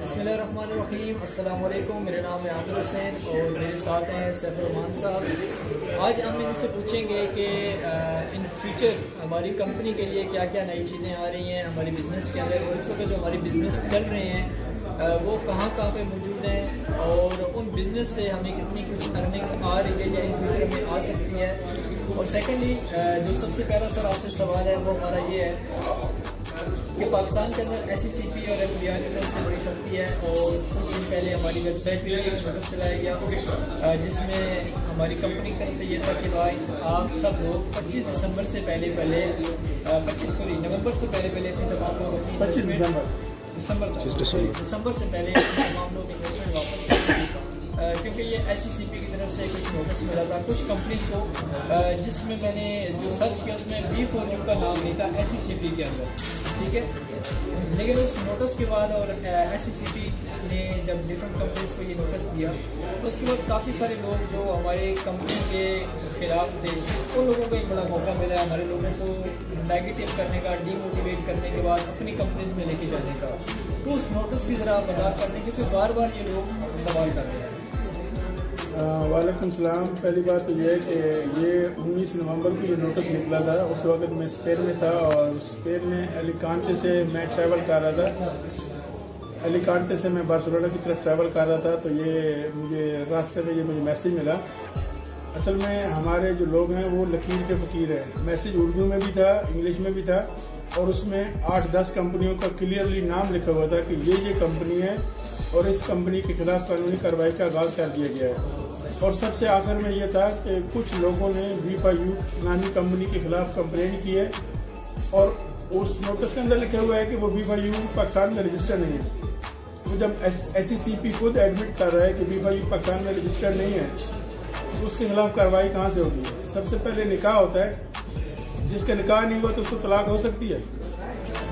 बिस्मिल्लाहिर्रहमानिर्रहीम। अस्सलाम वालेकुम। मेरा नाम है आमिर हुसैन और मेरे साथ हैं सैफ रहमान साहब। आज हम इनसे पूछेंगे कि इन फ्यूचर हमारी कंपनी के लिए क्या क्या नई चीज़ें आ रही हैं हमारी बिज़नेस के अंदर, और इस वक्त जो हमारी बिज़नेस चल रहे हैं वो कहाँ पे मौजूद हैं और उन बिज़नेस से हमें कितनी कुछ अर्निंग आ रही है या इन फ्यूचर में आ सकती है। और सेकेंडली जो सबसे पहला सर आपसे सवाल है वो हमारा ये है कि पाकिस्तान के अंदर SECP और FBR की तरफ से बड़ी सकती है, और कुछ दिन पहले हमारी वेबसाइट पर एक नोटिस चलाया गया जिसमें हमारी कंपनी की तरफ से ये था कि भाई आप सब लोग 25 दिसंबर से पहले नवंबर से पहले अपनी तमाम लोग अपनी 25 दिसंबर से पहले तमाम लोग इन्वेस्टमेंट वापस करेंगे, क्योंकि ये SECP की तरफ से कुछ नोटिस मिला था कुछ कंपनीज को, जिसमें मैंने जो सर्च किया उसमें B4U का नाम नहीं था SECP के अंदर, ठीक है। लेकिन उस नोटिस के बाद और SECP ने जब डिफरेंट कंपनीज को ये नोटिस दिया तो उसके बाद काफ़ी सारे लोग जो हमारे कंपनी के खिलाफ थे उन लोगों को एक बड़ा मौका मिला है हमारे लोगों को नेगेटिव करने का, डीमोटिवेट करने के बाद अपनी कंपनीज में लेके जाने का। तो उस नोटिस की ज़रा वजाहत करने की, क्योंकि बार बार ये लोग सवाल करते हैं। वालेकुम सलाम। पहली बात तो ये है कि ये 19 नवंबर को ये नोटिस निकला था। उस वक्त मैं स्पेन में था और स्पेन में एलिकांटे से मैं ट्रैवल कर रहा था, एलिकांटे से मैं बार्सिलोना की तरफ ट्रैवल कर रहा था। तो ये मुझे रास्ते में ये मुझे मैसेज मिला। असल में हमारे जो लोग हैं वो लकीर के फ़कीर हैं। मैसेज उर्दू में भी था, इंग्लिश में भी था, और उसमें 8-10 कंपनियों का क्लियरली नाम लिखा हुआ था कि ये कंपनी है और इस कंपनी के खिलाफ कानूनी कार्रवाई का आगाज़ कर दिया गया है। और सबसे आखिर में ये था कि कुछ लोगों ने B5U नामी कंपनी के खिलाफ कंप्लेंट की है, और उस नोटिस के अंदर लिखा हुआ है कि वो B5U पाकिस्तान में रजिस्टर नहीं है। तो जब SECP खुद एडमिट कर रहा है कि B5U पाकिस्तान में रजिस्टर नहीं है तो उसके खिलाफ कार्रवाई कहाँ से होगी? सबसे पहले निकाह होता है, जिसका निकाह नहीं हुआ तो उसको तलाक हो सकती है?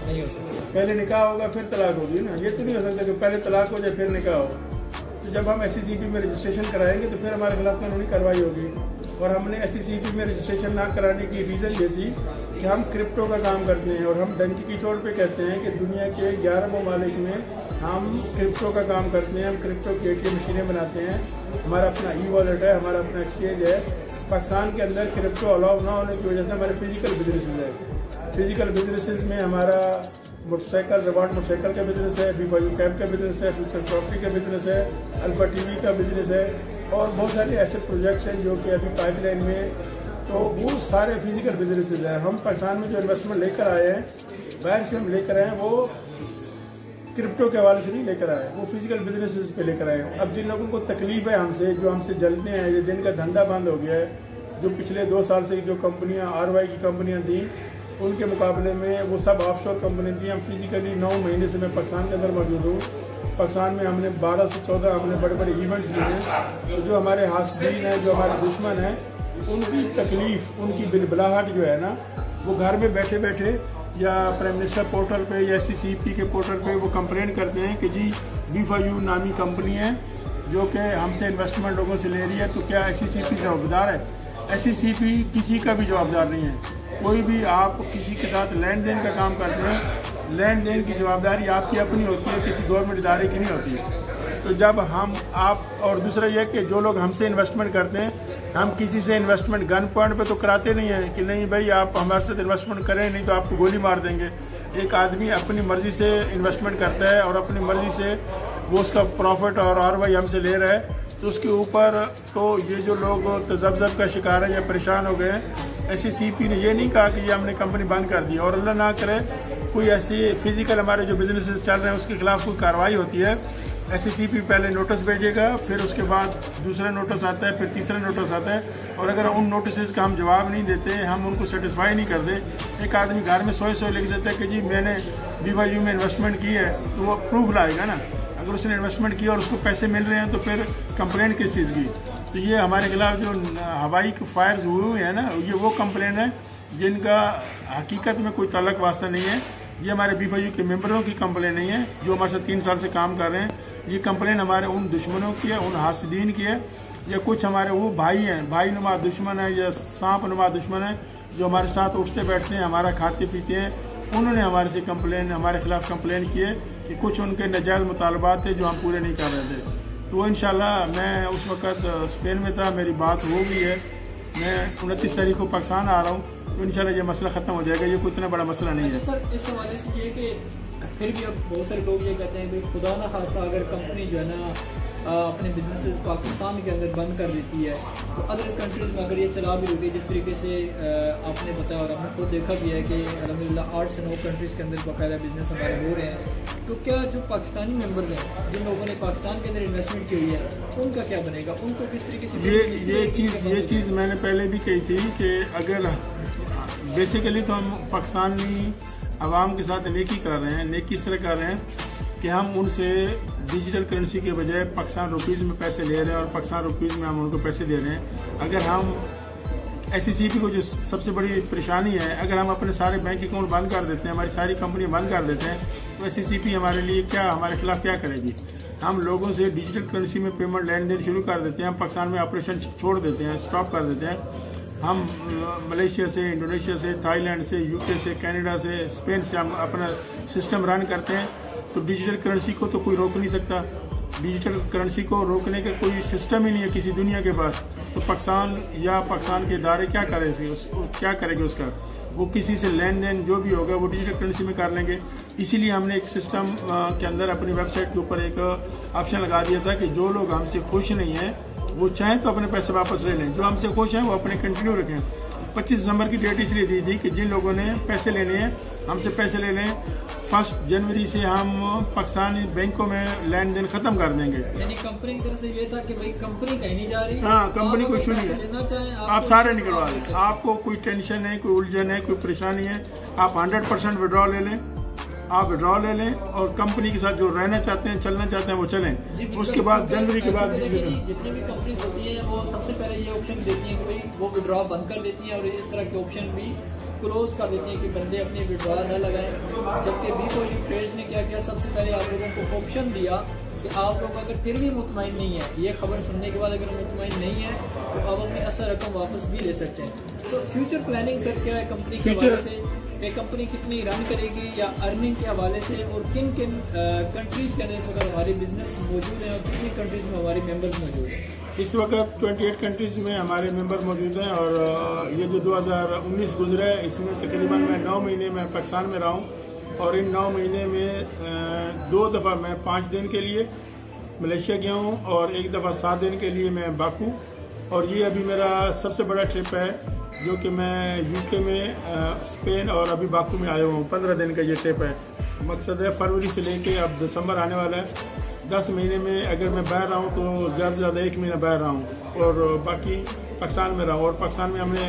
नहीं हो सकती। पहले निकाह होगा फिर तलाक होगी ना। ये तो नहीं हो सकता कि पहले तलाक हो जाए फिर निकाह हो। तो जब हम SECP में रजिस्ट्रेशन कराएंगे तो फिर हमारे खिलाफ कानूनी कार्रवाई होगी। और हमने SECP में रजिस्ट्रेशन ना कराने की रीज़न ये थी कि हम क्रिप्टो का काम करते हैं, और हम डंकी की चोट पे कहते हैं कि दुनिया के 11 ममालिक में हम क्रिप्टो का काम करते हैं। हम क्रिप्टो की ATM मशीनें बनाते हैं, हमारा अपना E-वॉलेट है, हमारा अपना एक्सचेंज है। पाकिस्तान के अंदर क्रिप्टो अलाउ ना होने की वजह से हमारे फिजिकल बिजनेस है। फिजिकल बिजनेस में हमारा मोटरसाइकिल, रिवार्ड मोटरसाइकिल का बिजनेस है, B5U कैब का बिजनेस है, फ्यूचर प्रॉपर्टी का बिजनेस है, अल्फा TV का बिजनेस है, और बहुत सारे ऐसे प्रोजेक्ट्स हैं जो कि अभी पाइपलाइन में। तो वो सारे फिजिकल बिजनेसेस हैं। हम पाकिस्तान में जो इन्वेस्टमेंट लेकर आए हैं, बाहर से हम लेकर आए हैं, वो क्रिप्टो के हवाले से नहीं लेकर आए, वो फिजिकल बिजनेसेस पे लेकर आए हैं। अब जिन लोगों को तकलीफ है हमसे, जो हमसे जलते हैं, जिनका धंधा बंद हो गया है, जो पिछले 2 साल से जो कंपनियां RY की कंपनियां थी उनके मुकाबले में वो सब ऑफशोर कंपनी थी। हम फिजिकली 9 महीने से मैं पाकिस्तान के अंदर मौजूद हूँ। पाकिस्तान में हमने 12 से 14 हमने बड़े बड़े इवेंट किए हैं। तो जो हमारे हासिदीन हैं, जो हमारे दुश्मन हैं, उनकी तकलीफ, उनकी बिलबलाहट जो है ना, वो घर में बैठे बैठे या प्राइम मिनिस्टर पोर्टल पे या SECP के पोर्टल पे वो कंप्लेंट करते हैं कि जी B5U नामी कंपनी है जो कि हमसे इन्वेस्टमेंट लोगों से ले रही है। तो क्या SECP जवाबदार है? SECP किसी का भी जवाबदार नहीं है। कोई भी आप किसी के साथ लेन देन का काम करते हैं, लेन देन की जवाबदारी आपकी अपनी होती है, किसी गवर्नमेंट इदारे की नहीं होती है। तो जब हम आप, और दूसरा यह कि जो लोग हमसे इन्वेस्टमेंट करते हैं, हम किसी से इन्वेस्टमेंट गन पॉइंट पे तो कराते नहीं हैं कि नहीं भाई आप हमारे साथ इन्वेस्टमेंट करें, नहीं तो आपको गोली मार देंगे। एक आदमी अपनी मर्जी से इन्वेस्टमेंट करता है और अपनी मर्जी से वो उसका प्रॉफिट और RY हमसे ले रहा है, तो उसके ऊपर तो ये जो लोग तजब्जब का शिकार है या परेशान हो गए हैं, SECP ने ये नहीं कहा कि ये हमने कंपनी बंद कर दी, और अल्लाह ना करे कोई ऐसी फिजिकल हमारे जो बिजनेसेस चल रहे हैं उसके खिलाफ कोई कार्रवाई होती है। SECP पहले नोटिस भेजेगा, फिर उसके बाद दूसरा नोटिस आता है, फिर तीसरा नोटिस आता है, और अगर उन नोटिस का हम जवाब नहीं देते, हम उनको सेटिस्फाई नहीं करते, एक आदमी घर में सोए लिख देता है कि जी मैंने B5U में इन्वेस्टमेंट की है, तो वो प्रूफ लाएगा ना। अगर उसने इन्वेस्टमेंट किया और उसको पैसे मिल रहे हैं तो फिर कंप्लेंट किस चीज़ की? तो ये हमारे खिलाफ जो हवाई फायर्स हुए हैं ना, ये वो कंप्लेंट है जिनका हकीकत में कोई तल्लक वास्ता नहीं है। ये हमारे B5U के मेंबरों की कंप्लेंट नहीं है जो हमारे साथ 3 साल से काम कर रहे हैं। ये कंप्लेंट हमारे उन दुश्मनों की है, उन हासिदीन की है, या कुछ हमारे वो भाई हैं, भाई नुमा दुश्मन है या सांप नुमा दुश्मन है जो हमारे साथ उठते बैठते हैं, हमारा खाते पीते हैं। उन्होंने हमारे से कंप्लेन, हमारे खिलाफ कंप्लेन किए कि कुछ उनके नाजायज़ मुतालबात थे जो हम पूरे नहीं कर रहे थे। तो इंशाल्लाह मैं उस वक़्त स्पेन में था, मेरी बात हो गई है, मैं 29 तारीख को पाकिस्तान आ रहा हूँ, तो इंशाल्लाह ये मसला ख़त्म हो जाएगा। ये कोई इतना बड़ा मसला नहीं है। सर इस हवाले से ये कि फिर भी अब बहुत सारे लोग ये कहते हैं कि खुदा ना खास्ता अगर कंपनी जो है ना अपने बिजनेसेस पाकिस्तान के अंदर बंद कर देती है तो अदर कंट्रीज में अगर ये चला भी होगी, जिस तरीके से आपने बताया और हमने खुद देखा भी है कि अल्हम्दुलिल्लाह 8 से 9 कंट्रीज़ के अंदर बाकायदा बिजनेस हमारे हो रहे हैं, तो क्या जो पाकिस्तानी मेंबर्स हैं जिन लोगों ने पाकिस्तान के अंदर इन्वेस्टमेंट की हुई है उनका क्या बनेगा, उनको किस तरीके से ये चीज़ मैंने पहले भी कही थी कि अगर बेसिकली तो हम पाकिस्तानी आवाम के साथ नेकी कर रहे हैं, नेकी इस तरह कर रहे हैं कि हम उनसे डिजिटल करेंसी के बजाय पाकिस्तान रुपीज़ में पैसे ले रहे हैं और पाकिस्तान रुपीज़ में हम उनको पैसे दे रहे हैं। अगर हम SCCP को जो सबसे बड़ी परेशानी है, अगर हम अपने सारे बैंक अकाउंट बंद कर देते हैं, हमारी सारी कंपनी बंद कर देते हैं, तो SCCP हमारे लिए क्या, हमारे खिलाफ क्या करेगी। हम लोगों से डिजिटल करेंसी में पेमेंट लेन देन शुरू कर देते हैं, हम पाकिस्तान में ऑपरेशन छोड़ देते हैं, स्टॉप कर देते हैं। हम मलेशिया से, इंडोनेशिया से, थाईलैंड से, UK से, कनाडा से, स्पेन से हम अपना सिस्टम रन करते हैं। तो डिजिटल करेंसी को तो कोई रोक नहीं सकता, डिजिटल करेंसी को रोकने का कोई सिस्टम ही नहीं है किसी दुनिया के पास। तो पाकिस्तान या पाकिस्तान के इदारे क्या करेंगे उसका, वो किसी से लेन देन जो भी होगा वो डिजिटल करेंसी में कर लेंगे। इसीलिए हमने एक सिस्टम के अंदर अपनी वेबसाइट के ऊपर एक ऑप्शन लगा दिया था कि जो लोग हमसे खुश नहीं हैं वो चाहें तो अपने पैसे वापस ले लें, जो हमसे खुश हैं वो अपने कंटिन्यू रखें। 25 दिसंबर की डेट इसलिए दी थी कि जिन लोगों ने पैसे लेने हैं हमसे पैसे ले लें। 1 जनवरी से हम पाकिस्तानी बैंकों में लेन देन खत्म कर देंगे। यानी कंपनी की तरफ से ये था कि भाई कंपनी कहीं नहीं जा रही, हाँ कंपनी को इशू नहीं है, आप सारे निकलवा लें। आपको कोई टेंशन है, कोई उलझन है, कोई परेशानी है, आप 100% विड्रॉ ले लें, आप विड्रॉ ले लें और कंपनी के साथ जो रहना चाहते हैं, चलना चाहते हैं वो चलें। उसके बाद जनवरी के बाद जितनी भी कंपनी होती है वो सबसे पहले ये ऑप्शन देती है कि भाई वो विड्रॉ बंद कर देती है और इस तरह के ऑप्शन भी क्लोज कर देती है कि बंदे अपनी विड्रॉ न लगाएं। जबकि B4U ने क्या किया, सबसे पहले आप लोगों को ऑप्शन दिया कि आप लोग अगर फिर भी मुतमईन नहीं है, ये खबर सुनने के बाद अगर मुतमईन नहीं है तो आप अपनी असर रकम वापस भी ले सकते हैं। तो फ्यूचर प्लानिंग सर क्या है कंपनी के हवाले से, कि कंपनी कितनी रन करेगी या अर्निंग के हवाले से, और किन किन कंट्रीज के अंदर हमारे बिजनेस मौजूद हैं और कितनी कंट्रीज में हमारे मेंबर्स मौजूद हैं? इस वक्त 28 कंट्रीज में हमारे मेंबर मौजूद हैं और ये जो 2019 गुजरा है इसमें तकरीबन मैं 9 महीने में पाकिस्तान में रहा हूँ और इन 9 महीने में 2 दफ़ा मैं 5 दिन के लिए मलेशिया गया हूँ और 1 दफ़ा 7 दिन के लिए मैं बाकू। और ये अभी मेरा सबसे बड़ा ट्रिप है जो कि मैं UK में, स्पेन और अभी बाकू में आया हूँ। 15 दिन का ये ट्रिप है। मकसद है फरवरी से लेके अब दिसंबर आने वाला है, 10 महीने में अगर मैं बाहर रहा हूँ तो ज़्यादा से ज़्यादा 1 महीना बाहर रहा हूँ और बाकी पाकिस्तान में रहा हूँ। और पाकिस्तान में हमने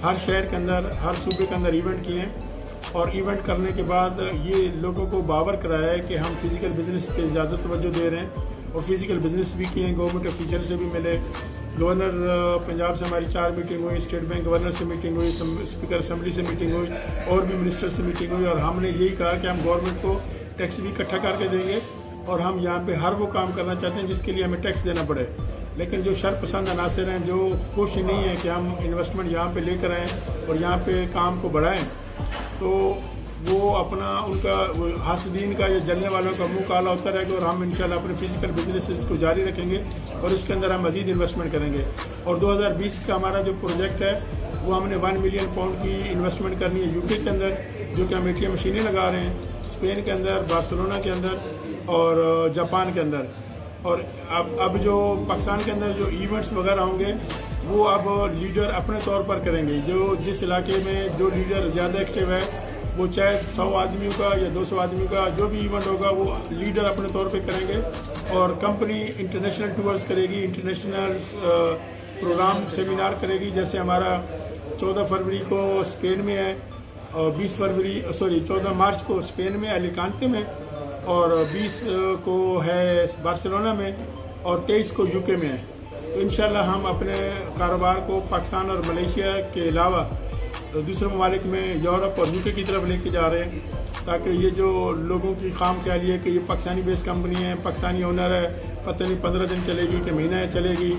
हर शहर के अंदर, हर सूबे के अंदर इवेंट किए हैं और इवेंट करने के बाद ये लोगों को बावर कराया है कि हम फिजिकल बिजनेस पे ज़्यादा तवज्जो दे रहे हैं और फिजिकल बिजनेस भी किए हैं। गवर्नमेंट ऑफिशियल से भी मिले, गवर्नर पंजाब से हमारी 4 मीटिंग हुई, स्टेट बैंक गवर्नर से मीटिंग हुई, स्पीकर असम्बली से मीटिंग हुई और भी मिनिस्टर से मीटिंग हुई। और हमने यही कहा कि हम गवर्नमेंट को टैक्स भी इकट्ठा करके देंगे और हम यहाँ पे हर वो काम करना चाहते हैं जिसके लिए हमें टैक्स देना पड़े। लेकिन जो शर्पसंद अनासर हैं, जो खुश नहीं है कि हम इन्वेस्टमेंट यहाँ पे लेकर आएँ और यहाँ पे काम को बढ़ाएं, तो वो अपना उनका हासदीन का या जलने वालों का मुंह काला होता रहेगा और हम इंशाल्लाह अपने फिजिकल बिजनेस को जारी रखेंगे और इसके अंदर हम मजीद इन्वेस्टमेंट करेंगे। और 2020 का हमारा जो प्रोजेक्ट है वो हमने 1 मिलियन पाउंड की इन्वेस्टमेंट करनी है UK के अंदर, जो कि हम ATM मशीनें लगा रहे हैं, स्पेन के अंदर, बार्सिलोना के अंदर और जापान के अंदर। और अब जो पाकिस्तान के अंदर जो इवेंट्स वगैरह होंगे वो अब लीडर अपने तौर पर करेंगे। जो जिस इलाके में जो लीडर ज़्यादा एक्टिव है, वो चाहे 100 आदमियों का या 200 आदमियों का जो भी इवेंट होगा वो लीडर अपने तौर पे करेंगे। और कंपनी इंटरनेशनल टूर्स करेगी, इंटरनेशनल प्रोग्राम सेमिनार करेगी। जैसे हमारा 14 फरवरी को स्पेन में है और 14 मार्च को स्पेन में एलिकांटे में और 20 को है बार्सिलोना में और 23 को UK में है। तो इंशाल्लाह हम अपने कारोबार को पाकिस्तान और मलेशिया के अलावा दूसरे ममालिक में यूरोप और UK की तरफ लेके जा रहे हैं, ताकि ये जो लोगों की खाम ख्याली है कि ये पाकिस्तानी बेस्ड कंपनी है, पाकिस्तानी ओनर है, पता नहीं 15 दिन चलेगी कि महीना चलेगी,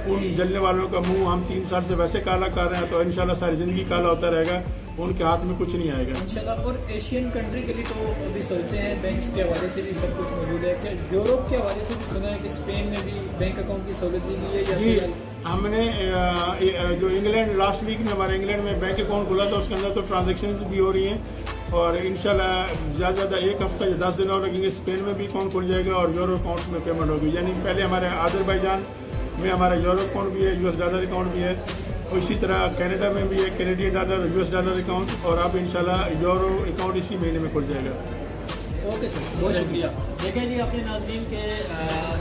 उन जलने वालों का मुंह हम 3 साल से वैसे काला कर रहे हैं तो इंशाल्लाह सारी ज़िंदगी काला होता रहेगा। उनके हाथ में कुछ नहीं आएगा इंशाल्लाह। और एशियन कंट्री के लिए तो अभी सोचते हैं बैंक्स के हवाले से भी सब कुछ मौजूद है। क्या यूरोप के हवाले से भी सुना है कि स्पेन में भी बैंक अकाउंट की सहूलत दी गई है? जी, हमने जो इंग्लैंड लास्ट वीक में हमारे इंग्लैंड में बैंक अकाउंट खुला था, उसके अंदर तो ट्रांजेक्शन भी हो रही हैं और इंशाल्लाह ज़्यादा एक हफ्ता या 10 दिन और लगेंगे, स्पेन में भी अकाउंट खुल जाएगा और यूरो अकाउंट में पेमेंट होगी। यानी पहले हमारे अजरबैजान में हमारा यूरो अकाउंट भी है, US डॉलर अकाउंट भी है, और इसी तरह कनाडा में भी है Canadian dollar, US dollar account, और अब इंशाल्लाह यूरो अकाउंट इसी महीने में खुल जाएगा। ओके सर, बहुत शुक्रिया। देखें जी अपने नाज़रीन के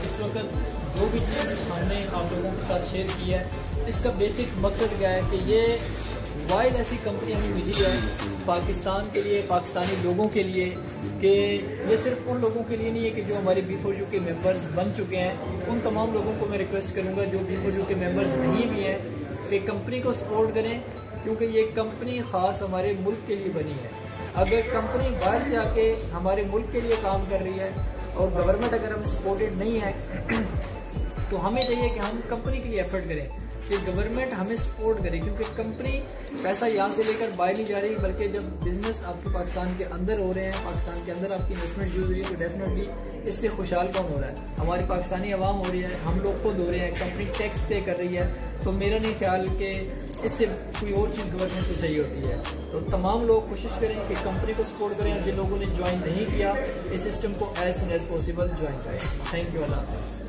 इस वक्त जो भी चीज़ हमने आप लोगों के साथ शेयर की है, इसका बेसिक मकसद क्या है कि ये वाइड ऐसी कंपनी हमें मिली है पाकिस्तान के लिए, पाकिस्तानी लोगों के लिए, कि ये सिर्फ उन लोगों के लिए नहीं है कि जो हमारे B4U के मेंबर्स बन चुके हैं। उन तमाम लोगों को मैं रिक्वेस्ट करूंगा जो B4U के मेंबर्स नहीं भी हैं कि कंपनी को सपोर्ट करें, क्योंकि ये कंपनी ख़ास हमारे मुल्क के लिए बनी है। अगर कंपनी बाहर से आके हमारे मुल्क के लिए काम कर रही है और गवर्नमेंट अगर हम सपोर्टेड नहीं है तो हमें चाहिए कि हम कंपनी के लिए एफर्ट करें कि गवर्नमेंट हमें सपोर्ट करे, क्योंकि कंपनी पैसा यहाँ से लेकर बाहर नहीं जा रही, बल्कि जब बिजनेस आपके पाकिस्तान के अंदर हो रहे हैं, पाकिस्तान के अंदर आपकी इन्वेस्टमेंट यूज हो रही है, तो डेफिनेटली इससे खुशहाल कौन हो रहा है? हमारी पाकिस्तानी आवाम हो रही है, हम लोग खुद हो रहे हैं, कंपनी टैक्स पे कर रही है। तो मेरा नहीं ख्याल कि इससे कोई और चीज़ गवर्नमेंट को चाहिए होती है। तो तमाम लोग कोशिश करें कि कंपनी को सपोर्ट करें और जिन लोगों ने ज्वाइन नहीं किया इस सिस्टम को as soon as possible join करें। थैंक यू, अल्लाह हाफ़िज़।